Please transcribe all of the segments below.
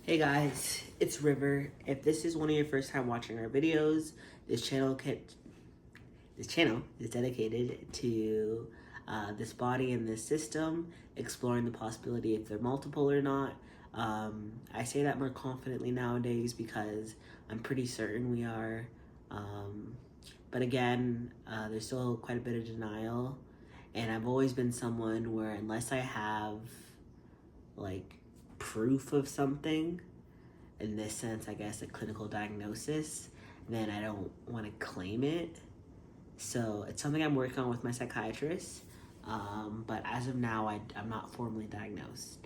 Hey guys, it's River. If this is one of your first time watching our videos, this channel is dedicated to this body and this system, exploring the possibility if they're multiple or not. I say that more confidently nowadays because I'm pretty certain we are. But again, there's still quite a bit of denial, and I've always been someone where unless I have like proof of something, in this sense, I guess, a clinical diagnosis, then I don't want to claim it. So it's something I'm working on with my psychiatrist. But as of now, I'm not formally diagnosed.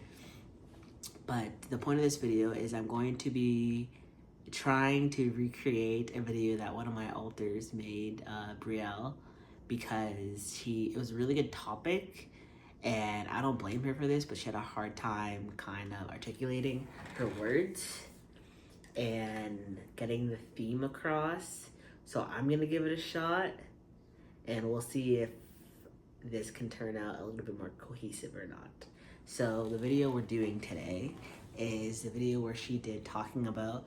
But the point of this video is I'm going to be trying to recreate a video that one of my alters made, Brielle, because it was a really good topic, and I don't blame her for this, but she had a hard time kind of articulating her words and getting the theme across. So I'm gonna give it a shot, and we'll see if this can turn out a little bit more cohesive or not. So the video we're doing today is the video where she did talking about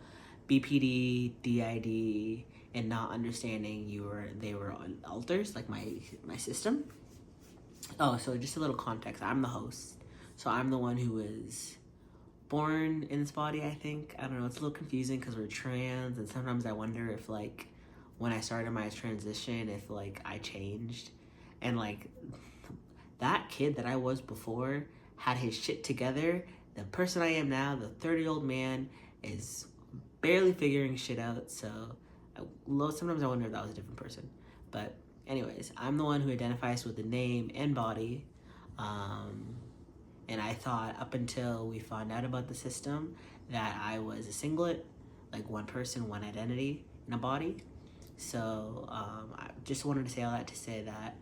BPD, DID, and not understanding they were on alters, like my system. Oh, so just a little context. I'm the host, so I'm the one who was born in this body, I think. I don't know, it's a little confusing because we're trans, and sometimes I wonder if like when I started my transition, if like I changed, and like that kid that I was before had his shit together. The person I am now, the 30-year-old man, is barely figuring shit out. So sometimes I wonder if that was a different person. But anyways, I'm the one who identifies with the name and body. And I thought up until we found out about the system that I was a singlet, like one person, one identity in a body. So I just wanted to say all that to say that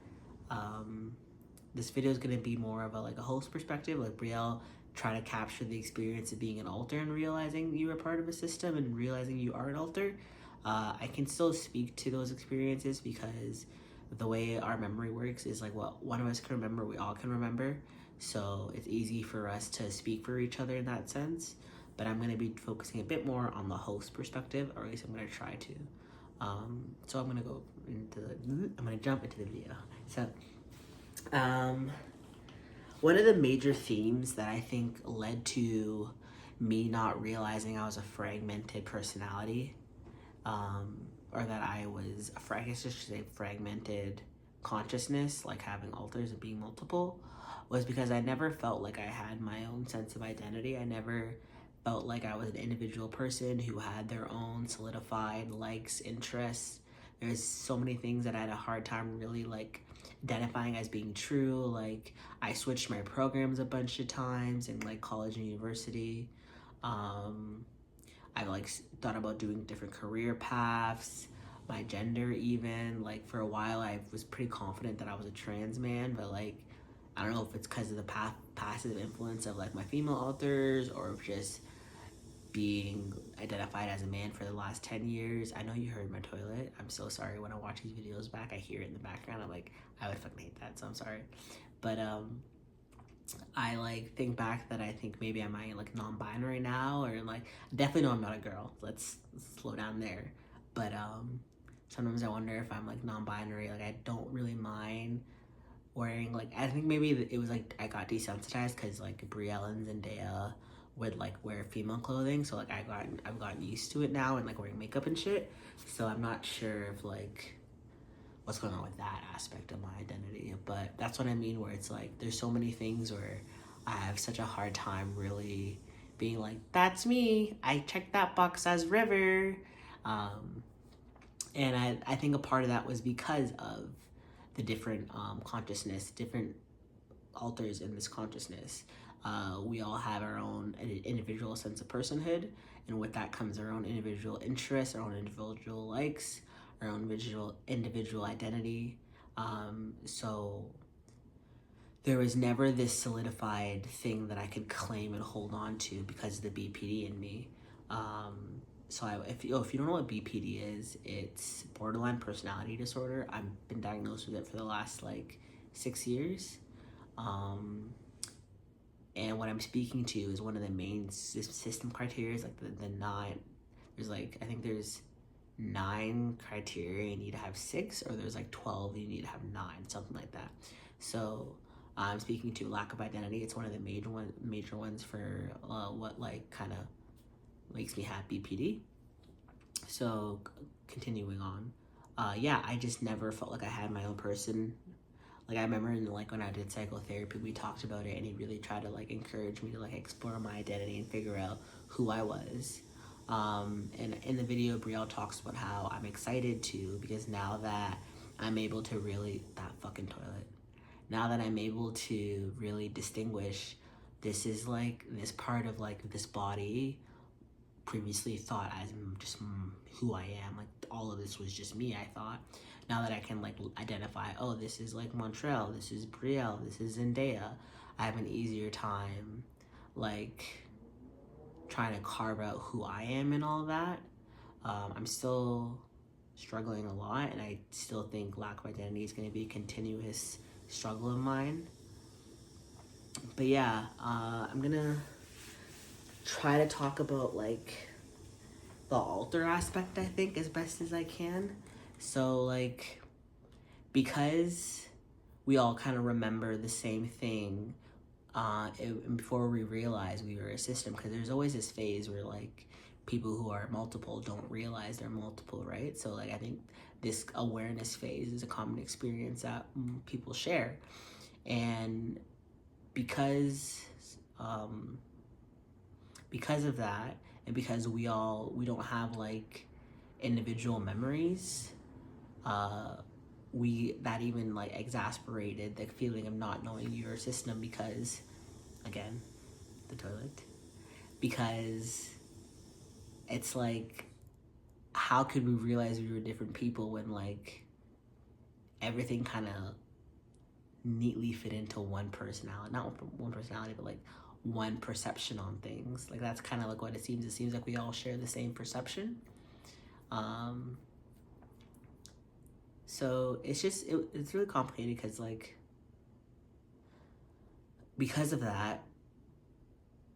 this video is going to be more of a host perspective, like Brielle trying to capture the experience of being an alter and realizing you are part of a system and realizing you are an alter. I can still speak to those experiences because the way our memory works is like what one of us can remember, we all can remember. So it's easy for us to speak for each other in that sense. But I'm going to be focusing a bit more on the host perspective, or at least I'm going to try to. So I'm going to jump into the video. So one of the major themes that I think led to me not realizing I was a fragmented personality, or that I was, I guess I should say fragmented consciousness, like having alters and being multiple, was because I never felt like I had my own sense of identity. I never felt like I was an individual person who had their own solidified likes, interests. There's so many things that I had a hard time really like identifying as being true. Like I switched my programs a bunch of times in like college and university. I've like thought about doing different career paths, my gender even. Like for a while I was pretty confident that I was a trans man, but like I don't know if it's because of the passive influence of like my female alters, or just being identified as a man for the last 10 years. I know you heard my toilet. I'm so sorry. When I watch these videos back, I hear it in the background. I'm like, I would fucking hate that, so I'm sorry. But I like think back that I think maybe I might like non-binary now, or like definitely know I'm not a girl. Let's slow down there. But sometimes I wonder if I'm like non-binary. Like I don't really mind wearing, like, I think maybe it was like I got desensitized because like Brielle and Zendaya would like wear female clothing, so like I've gotten used to it now, and like wearing makeup and shit. So I'm not sure if like what's going on with that aspect of my identity, but that's what I mean, where it's like there's so many things where I have such a hard time really being like, that's me, I checked that box as River. And I think a part of that was because of the different consciousness, different alters in this consciousness. We all have our own individual sense of personhood, and with that comes our own individual interests, our own individual likes, our own individual identity. So there was never this solidified thing that I could claim and hold on to because of the BPD in me. So if you don't know what BPD is, it's borderline personality disorder. I've been diagnosed with it for the last like 6 years. And what I'm speaking to is one of the main system criteria, like the 9. There's like, I think there's 9 criteria, you need to have 6, or there's like 12, you need to have 9, something like that. So I'm speaking to lack of identity. It's one of the major ones for what like kind of makes me have BPD. So continuing on, yeah, I just never felt like I had my own person. Like I remember like when I did psychotherapy, we talked about it, and he really tried to like encourage me to like explore my identity and figure out who I was. And in the video, Brielle talks about how I'm excited to, because now that I'm able to really, that fucking toilet, now that I'm able to really distinguish, this is like this part of like this body previously thought as just who I am. Like all of this was just me, I thought. Now that I can like identify, oh, this is like Montreal, this is Brielle, this is Zendaya, I have an easier time like trying to carve out who I am and all that. I'm still struggling a lot, and I still think lack of identity is going to be a continuous struggle of mine. But yeah, I'm gonna try to talk about like the alter aspect, I think, as best as I can. So like, because we all kind of remember the same thing before we realize we were a system, because there's always this phase where like people who are multiple don't realize they're multiple, right? So like I think this awareness phase is a common experience that people share. And because of that, and because we don't have like individual memories, that even like exasperated the feeling of not knowing your system, because again, the toilet, because it's like, how could we realize we were different people when like everything kind of neatly fit into one personality, not one personality, but like one perception on things. Like that's kind of like what it seems. It seems like we all share the same perception. So it's just, it's really complicated, because like, because of that,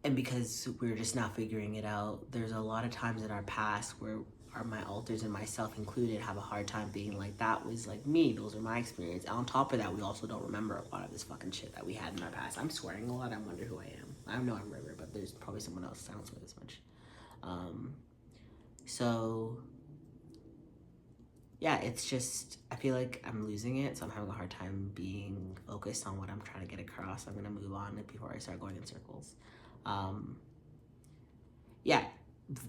and because we're just now figuring it out, there's a lot of times in our past where my alters, and myself included, have a hard time being like, that was like me, those are my experience. And on top of that, we also don't remember a lot of this fucking shit that we had in our past. I'm swearing a lot, I wonder who I am. I know I'm River, but there's probably someone else that sounds this much. So yeah, it's just, I feel like I'm losing it, so I'm having a hard time being focused on what I'm trying to get across. I'm gonna move on before I start going in circles. Yeah,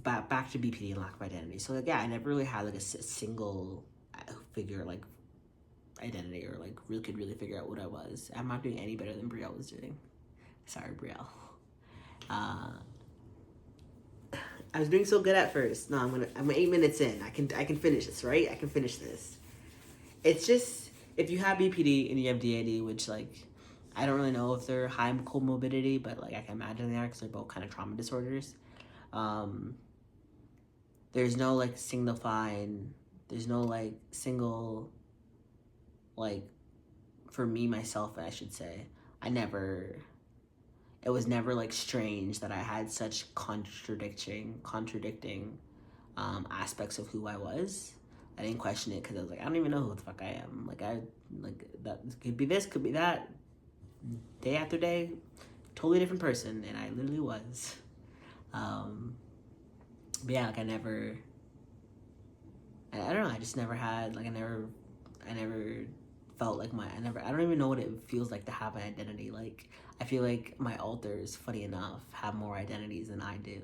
back to BPD and lack of identity. So like, yeah, I never really had like a single figure like identity, or like could really figure out what I was. I'm not doing any better than Brielle was doing. Sorry, Brielle. I was doing so good at first. No, I'm 8 minutes in. I can finish this, right? I can finish this. It's just, if you have BPD and you have DID, which like, I don't really know if they're high comorbidity, but like I can imagine they are, because they're both kind of trauma disorders. There's no like signifying, there's no like single, like, for me, myself, I should say, it was never like strange that I had such contradicting aspects of who I was. I didn't question it, because I was like, I don't even know who the fuck I am. Like that could be this, could be that. Day after day, totally different person, and I literally was. But yeah, like I don't know, I just never had, like I never felt like I don't even know what it feels like to have an identity. Like, I feel like my alters, funny enough, have more identities than I do.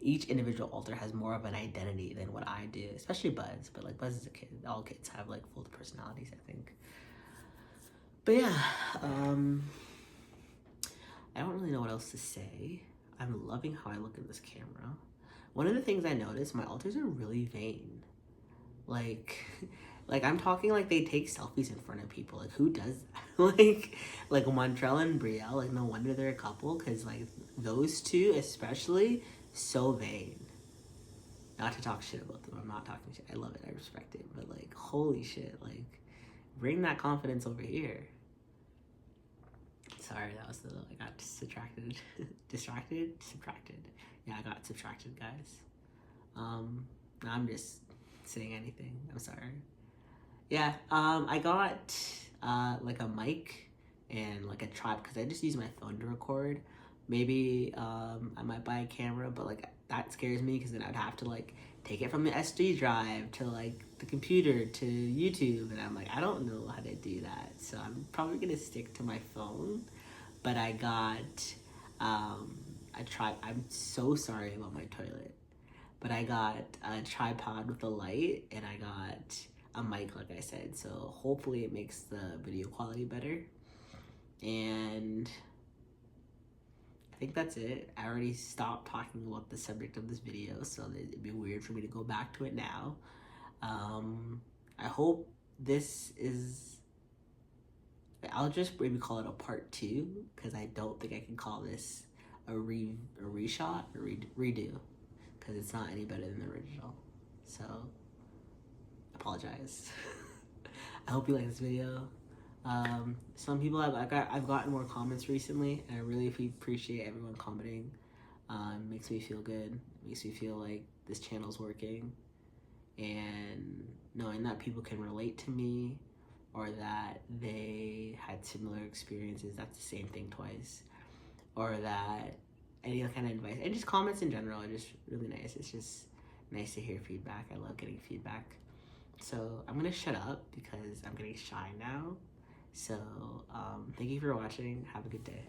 Each individual alter has more of an identity than what I do, especially Buzz. But like Buzz is a kid. All kids have like full personalities, I think. But yeah, I don't really know what else to say. I'm loving how I look in this camera. One of the things I noticed, my alters are really vain. Like I'm talking like they take selfies in front of people. Like, who does that? like Montreal and Brielle, like no wonder they're a couple, because like those two especially, so vain. Not to talk shit about them. I'm not talking shit. I love it. I respect it. But like, holy shit, like, bring that confidence over here. Sorry, that was I got subtracted. Subtracted. Yeah, I got subtracted, guys. I'm just saying anything. I'm sorry. Yeah, I got like a mic and like a tripod because I just use my phone to record. Maybe I might buy a camera, but like that scares me because then I'd have to like take it from the SD drive to like the computer to YouTube, and I'm like, I don't know how to do that, so I'm probably gonna stick to my phone. But I got I'm so sorry about my toilet, but I got a tripod with a light, and I got a mic, like I said, so hopefully it makes the video quality better. And I think that's it. I already stopped talking about the subject of this video, so it'd be weird for me to go back to it now. I hope this is, I'll just maybe call it a part 2, because I don't think I can call this a reshot or redo, because it's not any better than the original. So, apologize. I hope you like this video. Some people I've gotten more comments recently, and I really appreciate everyone commenting. Makes me feel good. Makes me feel like this channel's working, and knowing that people can relate to me, or that they had similar experiences. That's the same thing twice, or that any kind of advice and just comments in general are just really nice. It's just nice to hear feedback. I love getting feedback. So I'm gonna shut up because I'm getting shy now. So thank you for watching. Have a good day.